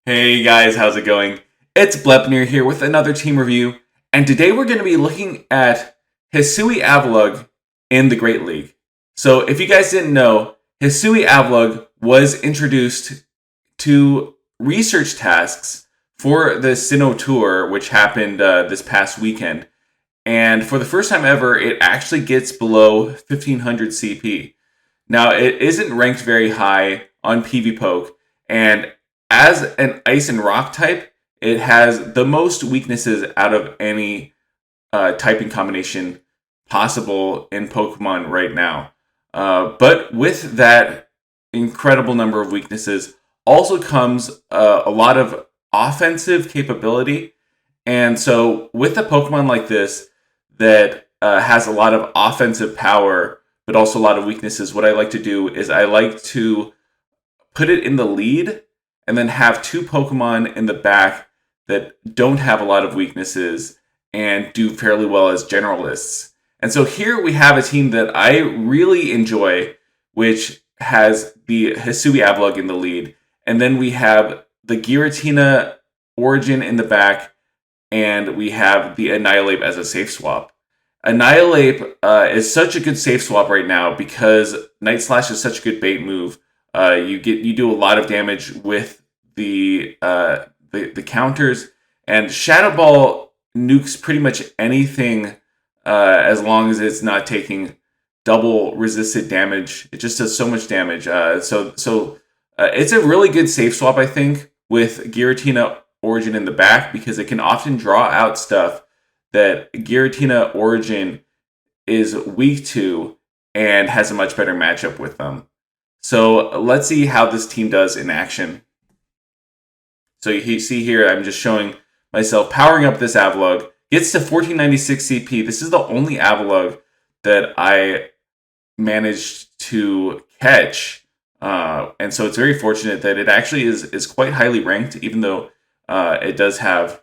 Hey guys, how's it going? It's Blepnir here with another team review, and today we're going to be looking at Hisui Avalugg in the Great League. So, if you guys didn't know, Hisui Avalugg was introduced to research tasks for the Sinnoh Tour, which happened this past weekend. And for the first time ever, it actually gets below 1500 CP. Now, it isn't ranked very high on PvPoke, and as an ice and rock type, it has the most weaknesses out of any typing combination possible in Pokemon right now. But with that incredible number of weaknesses, also comes a lot of offensive capability. And so, with a Pokemon like this that has a lot of offensive power, but also a lot of weaknesses, what I like to do is I like to put it in the lead and then have two Pokemon in the back that don't have a lot of weaknesses and do fairly well as generalists. And so here we have a team that I really enjoy, which has the Hisui Avalugg in the lead. And then we have the Giratina Origin in the back, and we have the Annihilape as a safe swap. Annihilape is such a good safe swap right now because Night Slash is such a good bait move. You do a lot of damage with the counters, and Shadow Ball nukes pretty much anything as long as it's not taking double resisted damage. It just does so much damage. So it's a really good safe swap, I think, with Giratina Origin in the back because it can often draw out stuff that Giratina Origin is weak to and has a much better matchup with them. So let's see how this team does in action. So you see here, I'm just showing myself powering up this Avalugg. Gets to 1496 CP. This is the only Avalugg that I managed to catch. And so it's very fortunate that it actually is quite highly ranked, even though it does have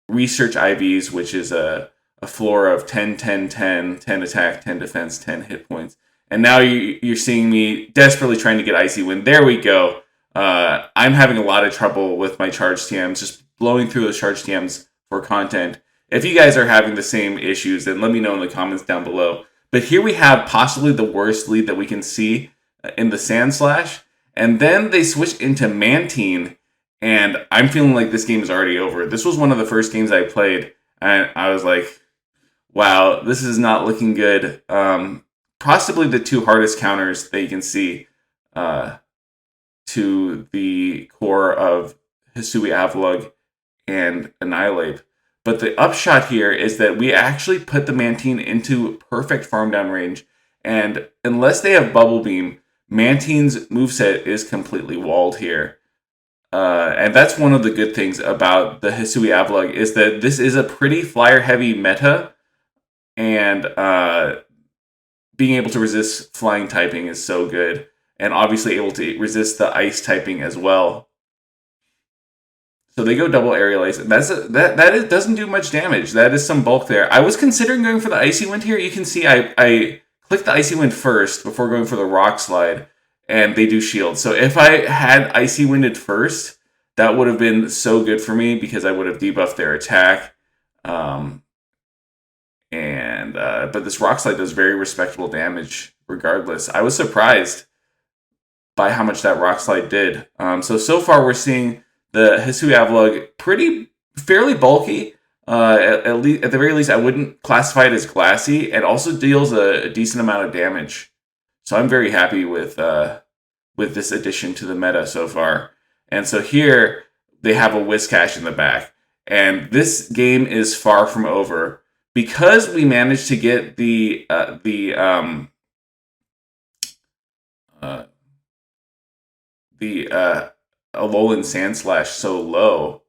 research IVs, which is a floor of 10, 10, 10, 10 attack, 10 defense, 10 hit points. And now you're seeing me desperately trying to get Icy Wind. There we go. I'm having a lot of trouble with my charge TMs, just blowing through those charge TMs for content. If you guys are having the same issues, then let me know in the comments down below. But here we have possibly the worst lead that we can see in the Sand Slash. And then they switch into Mantine, and I'm feeling like this game is already over. This was one of the first games I played, and I was like, wow, this is not looking good. Possibly the two hardest counters that you can see to the core of Hisui Avalugg and Annihilape. But the upshot here is that we actually put the Mantine into perfect farm down range. And unless they have Bubble Beam, Mantine's moveset is completely walled here. And that's one of the good things about the Hisui Avalugg is that this is a pretty flyer-heavy meta. And being able to resist flying typing is so good. And obviously able to resist the ice typing as well. So they go double aerial ice. And that doesn't do much damage. That is some bulk there. I was considering going for the Icy Wind here. You can see I clicked the Icy Wind first before going for the Rock Slide. And they do shield. So if I had Icy Winded first, that would have been so good for me because I would have debuffed their attack. But this Rock Slide does very respectable damage regardless. I was surprised by how much that Rock Slide did. So far we're seeing the Hisui Avalugg fairly bulky. At the very least, I wouldn't classify it as glassy. It also deals a decent amount of damage. So I'm very happy with this addition to the meta so far. And so here they have a Whiscash in the back. And this game is far from over. Because we managed to get the Alolan Sand Slash so low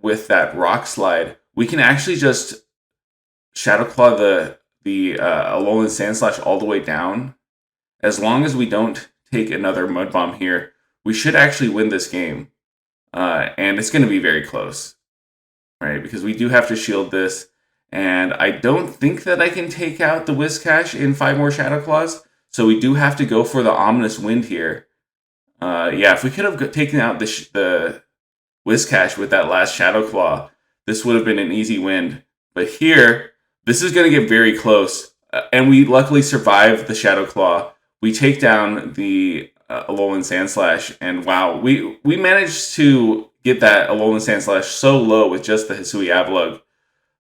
with that Rock Slide, we can actually just Shadow Claw the Alolan Sand Slash all the way down. As long as we don't take another Mud Bomb here, we should actually win this game. And it's going to be very close, right? Because we do have to shield this. And I don't think that I can take out the Whiscash in 5 more Shadow Claws. So we do have to go for the Ominous Wind here. If we could have taken out the Whiscash with that last Shadow Claw, this would have been an easy win. But here, this is going to get very close. And we luckily survived the Shadow Claw. We take down the Alolan Sandslash, and wow, we managed to get that Alolan Sandslash so low with just the Hisui Avalugg.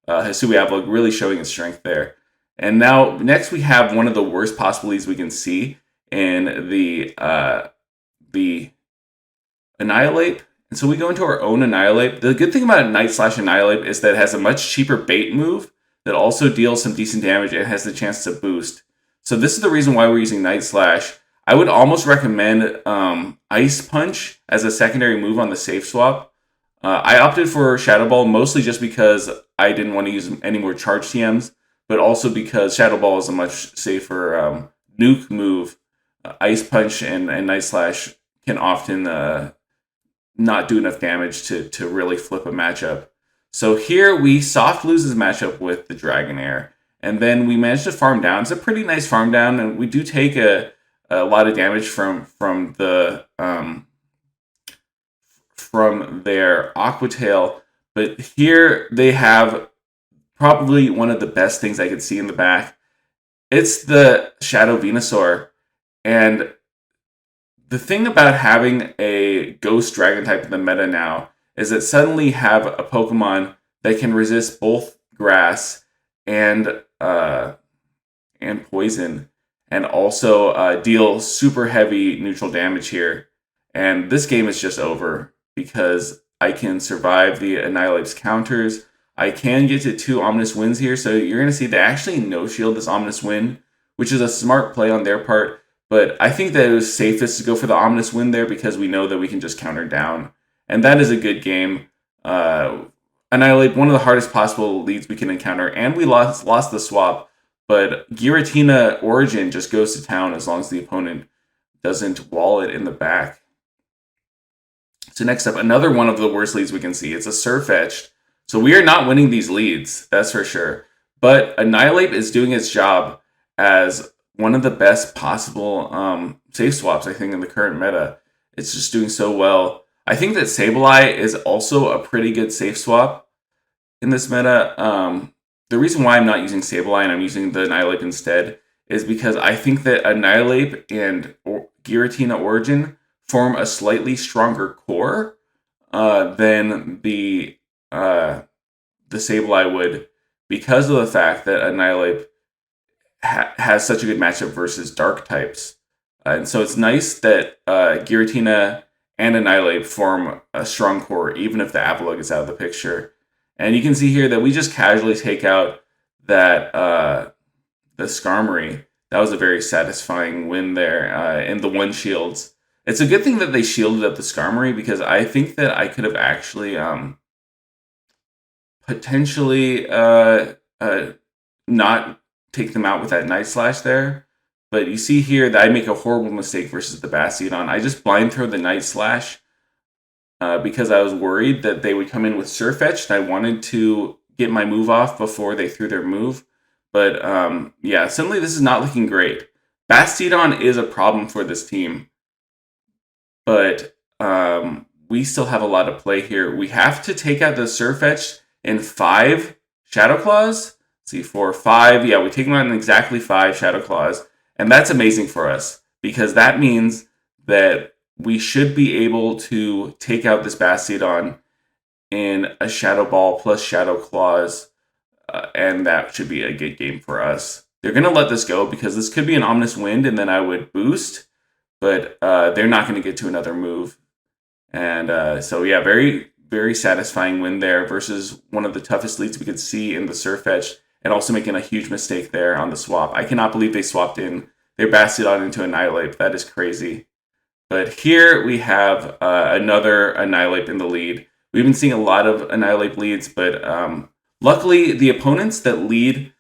Hisui Avalugg really showing its strength there. And now, next we have one of the worst possible leads we can see in the Annihilate. And so we go into our own Annihilate. The good thing about Night Slash Annihilate is that it has a much cheaper bait move that also deals some decent damage and has the chance to boost. So this is the reason why we're using Night Slash. I would almost recommend Ice Punch as a secondary move on the safe swap. I opted for Shadow Ball mostly just because I didn't want to use any more charge TMs, but also because Shadow Ball is a much safer nuke move. Ice Punch and Night Slash can often not do enough damage to really flip a matchup. So here we soft lose this matchup with the Dragonair, and then we managed to farm down. It's a pretty nice farm down, and we do take a lot of damage from their Aqua Tail. But here they have probably one of the best things I could see in the back. It's the Shadow Venusaur, and the thing about having a Ghost Dragon type in the meta now is that suddenly have a Pokemon that can resist both grass and poison, and also deal super heavy neutral damage here. And this game is just over because I can survive the Annihilate's counters. I can get to 2 Ominous Winds here, so you're going to see they actually no-shield this Ominous Wind, which is a smart play on their part. But I think that it was safest to go for the Ominous Wind there because we know that we can just counter down. And that is a good game. Annihilate, one of the hardest possible leads we can encounter, and we lost the swap. But Giratina Origin just goes to town as long as the opponent doesn't wall it in the back. So next up, another one of the worst leads we can see. It's a Surfetched. So we are not winning these leads, that's for sure. But Annihilate is doing its job as one of the best possible safe swaps, I think, in the current meta. It's just doing so well. I think that Sableye is also a pretty good safe swap in this meta. The reason why I'm not using Sableye and I'm using the Annihilate instead is because I think that Annihilate and Giratina Origin form a slightly stronger core than the Sableye would, because of the fact that Annihilate has such a good matchup versus dark types. And so it's nice that Giratina and Annihilate form a strong core, even if the Avalugg is out of the picture. And you can see here that we just casually take out that the Skarmory. That was a very satisfying win there in the 1 shields. It's a good thing that they shielded up the Skarmory, because I think that I could have actually potentially not take them out with that Night Slash there. But you see here that I make a horrible mistake versus the Bastiodon. I just blind throw the Night Slash because I was worried that they would come in with Surfetched, and I wanted to get my move off before they threw their move. But yeah, suddenly this is not looking great. Bastiodon is a problem for this team, but we still have a lot of play here. We have to take out the Surfetched in 5 Shadow Claws. Let's see, 4, 5. Yeah, we take them out in exactly 5 Shadow Claws. And that's amazing for us, because that means that we should be able to take out this Bastiodon in a Shadow Ball plus Shadow Claws, and that should be a good game for us. They're going to let this go because this could be an Ominous Wind, and then I would boost, but they're not going to get to another move. And so, yeah, very, very satisfying win there versus one of the toughest leads we could see in the Surfetched, and also making a huge mistake there on the swap. I cannot believe they swapped in their Bastiodon into Annihilate. That is crazy. But here we have another Annihilate in the lead. We've been seeing a lot of Annihilate leads, but luckily the opponents that lead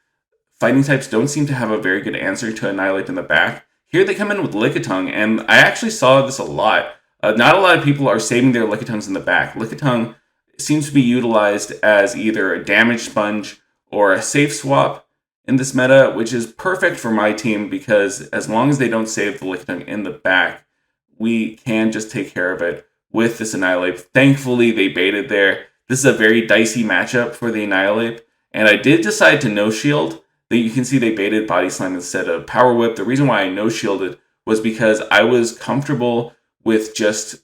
fighting types don't seem to have a very good answer to Annihilate in the back. Here they come in with Lickitung, and I actually saw this a lot. Not a lot of people are saving their Lickitungs in the back. Lickitung seems to be utilized as either a damage sponge or a safe swap in this meta, which is perfect for my team, because as long as they don't save the Lickitung in the back, we can just take care of it. with this Annihilate. Thankfully, they baited there. This is a very dicey matchup for the Annihilate, and I did decide to no shield. You can see they baited Body Slam instead of Power Whip. The reason why I no shielded was because I was comfortable with just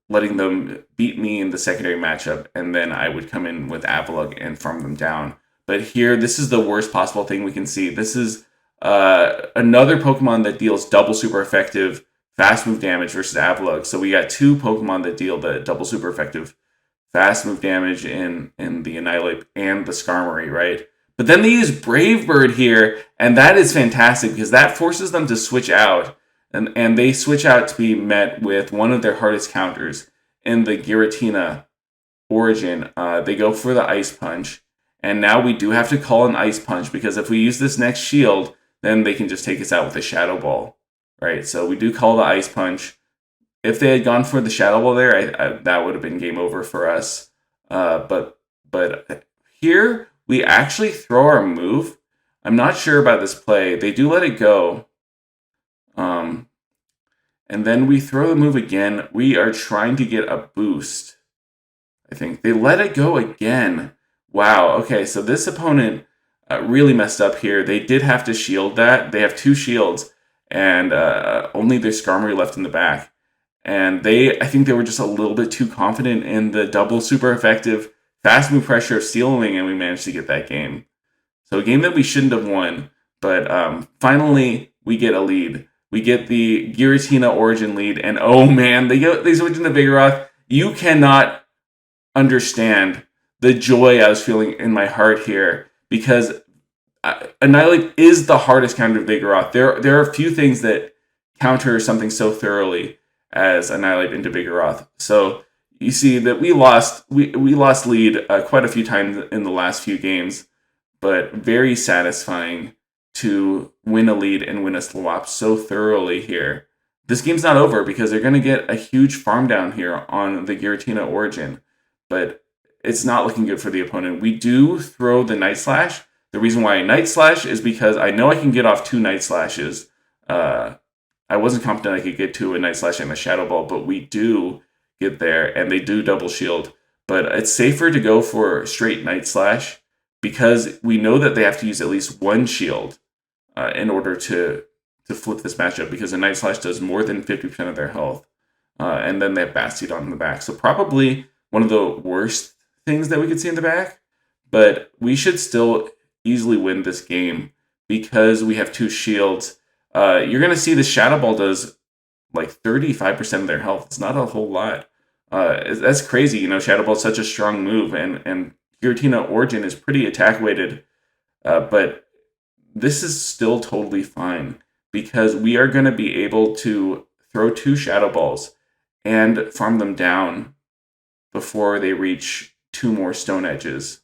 letting them beat me in the secondary matchup, and then I would come in with Avalugg and farm them down. But here, this is the worst possible thing we can see. This is another Pokemon that deals double super effective fast move damage versus Avalugg. So we got two Pokemon that deal the double super effective fast move damage in the Annihilate and the Skarmory, right? But then they use Brave Bird here, and that is fantastic because that forces them to switch out. And they switch out to be met with one of their hardest counters in the Giratina Origin. They go for the Ice Punch. And now we do have to call an Ice Punch because if we use this next shield, then they can just take us out with a Shadow Ball. Right? So we do call the Ice Punch. If they had gone for the Shadow Ball there, that would have been game over for us. But here, we actually throw our move. I'm not sure about this play. They do let it go. And then we throw the move again. We are trying to get a boost. I think they let it go again. Wow. Okay, so this opponent really messed up here. They did have to shield that. They have two shields and only their Skarmory left in the back. And I think they were just a little bit too confident in the double super effective fast move pressure of Steel Wing, and we managed to get that game. So a game that we shouldn't have won, but finally we get a lead. We get the Giratina Origin lead, and oh man, they switch into Vigoroth. You cannot understand the joy I was feeling in my heart here, because Annihilate is the hardest counter to Vigoroth. There are a few things that counter something so thoroughly as Annihilate into Vigoroth. So you see that we lost lead quite a few times in the last few games, but very satisfying to win a lead and win a swap so thoroughly here. This game's not over because they're going to get a huge farm down here on the Giratina Origin, but it's not looking good for the opponent. We do throw the Night Slash. The reason why I Night Slash is because I know I can get off two Night Slashes. I wasn't confident I could get to a Night Slash and a Shadow Ball, but we do get there, and they do double shield. But it's safer to go for straight Night Slash because we know that they have to use at least one shield in order to flip this matchup, because a Night Slash does more than 50% of their health. And then they have Bastiodon in the back. So probably one of the worst things that we could see in the back, but we should still easily win this game because we have two shields. You're going to see the Shadow Ball does like 35% of their health. It's not a whole lot. That's crazy. Shadow Ball is such a strong move, and Giratina Origin is pretty attack weighted, but this is still totally fine because we are going to be able to throw two Shadow Balls and farm them down before they reach two more Stone Edges.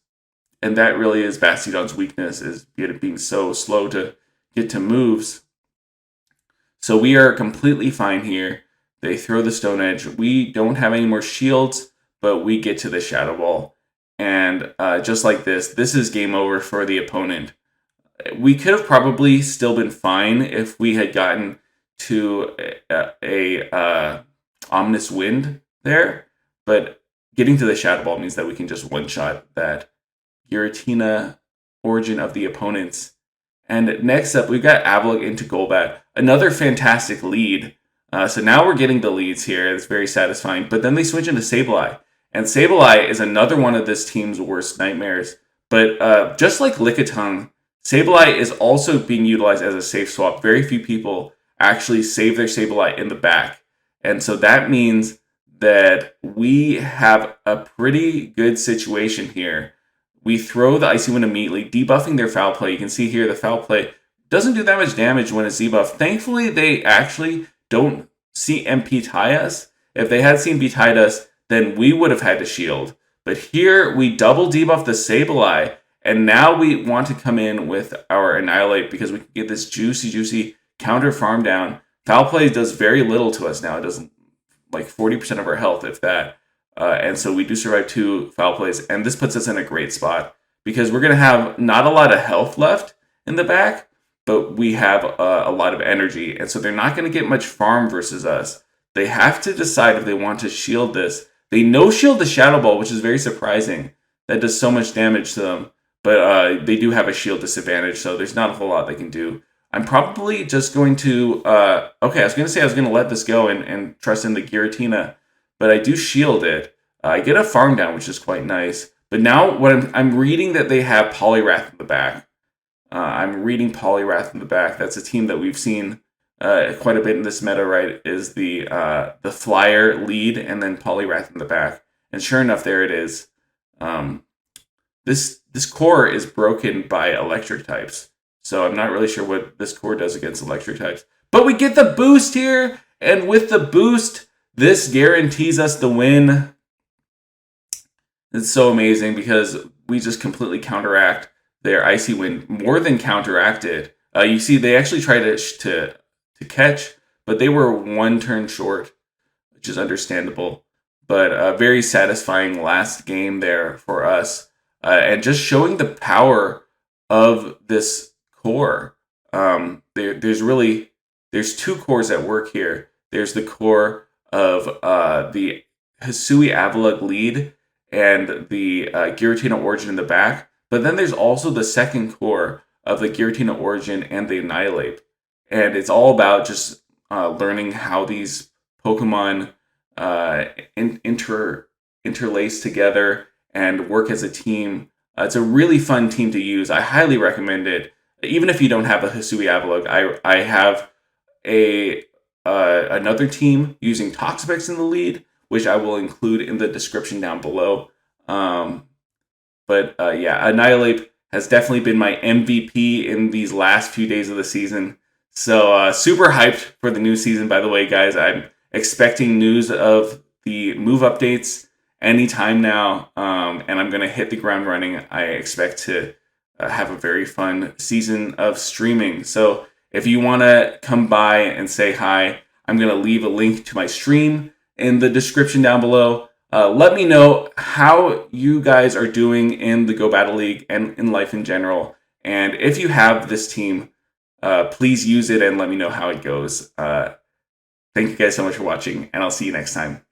And that really is Bastiodon's weakness, is it being so slow to get to moves. So we are completely fine here. They throw the Stone Edge. We don't have any more shields, but we get to the Shadow Ball. And just like this is game over for the opponent. We could have probably still been fine if we had gotten to a Ominous Wind there, but getting to the Shadow Ball means that we can just one-shot that Giratina Origin of the opponents. And next up, we've got Avalugg into Golbat. Another fantastic lead. So now we're getting the leads here. It's very satisfying. But then they switch into Sableye. And Sableye is another one of this team's worst nightmares. But just like Lickitung, Sableye is also being utilized as a safe swap. Very few people actually save their Sableye in the back. And so that means that we have a pretty good situation here. We throw the Icy Wind immediately, debuffing their Foul Play. You can see here the Foul Play doesn't do that much damage when it's debuffed. Thankfully, they actually don't CMP tie us. If they had CMP tied us, then we would have had to shield. But here, we double debuff the Sableye, and now we want to come in with our Annihilate because we can get this juicy counter farm down. Foul Play does very little to us now. It does like 40% of our health, if that. And so we do survive two Foul Plays, and this puts us in a great spot because we're going to have not a lot of health left in the back, but we have a lot of energy, and so they're not going to get much farm versus us. they have to decide if they want to shield this. They no-shield the Shadow Ball, which is very surprising. That does so much damage to them. But they do have a shield disadvantage, so there's not a whole lot they can do. I'm probably just going to... okay, I was going to say I was going to let this go and trust in the Giratina, but I do shield it. I get a farm down, which is quite nice. But now what I'm reading that they have Poliwrath in the back. I'm reading Poliwrath in the back. That's a team that we've seen quite a bit in this meta, right? Is the Flyer lead and then Poliwrath in the back. And sure enough, there it is. This core is broken by electric types. So I'm not really sure what this core does against electric types. But we get the boost here! And with the boost, this guarantees us the win. It's so amazing because we just completely counteract their Icy Wind, more than counteracted. You see, they actually tried to catch, but they were one turn short, which is understandable. But a very satisfying last game there for us. And just showing the power of this core. There's two cores at work here. There's the core of the Hisui Avalugg lead and the Giratina Origin in the back. But then there's also the second core of the Giratina Origin and the Annihilate. And it's all about just learning how these Pokemon interlace together and work as a team. It's a really fun team to use. I highly recommend it. Even if you don't have a Hisui Avalugg, I have another team using Toxapex in the lead, which I will include in the description down below. But Annihilate has definitely been my MVP in these last few days of the season. So super hyped for the new season, by the way, guys. I'm expecting news of the move updates anytime now, and I'm going to hit the ground running. I expect to have a very fun season of streaming. So if you want to come by and say hi, I'm going to leave a link to my stream in the description down below. Let me know how you guys are doing in the Go Battle League and in life in general. And if you have this team, please use it and let me know how it goes. Thank you guys so much for watching, and I'll see you next time.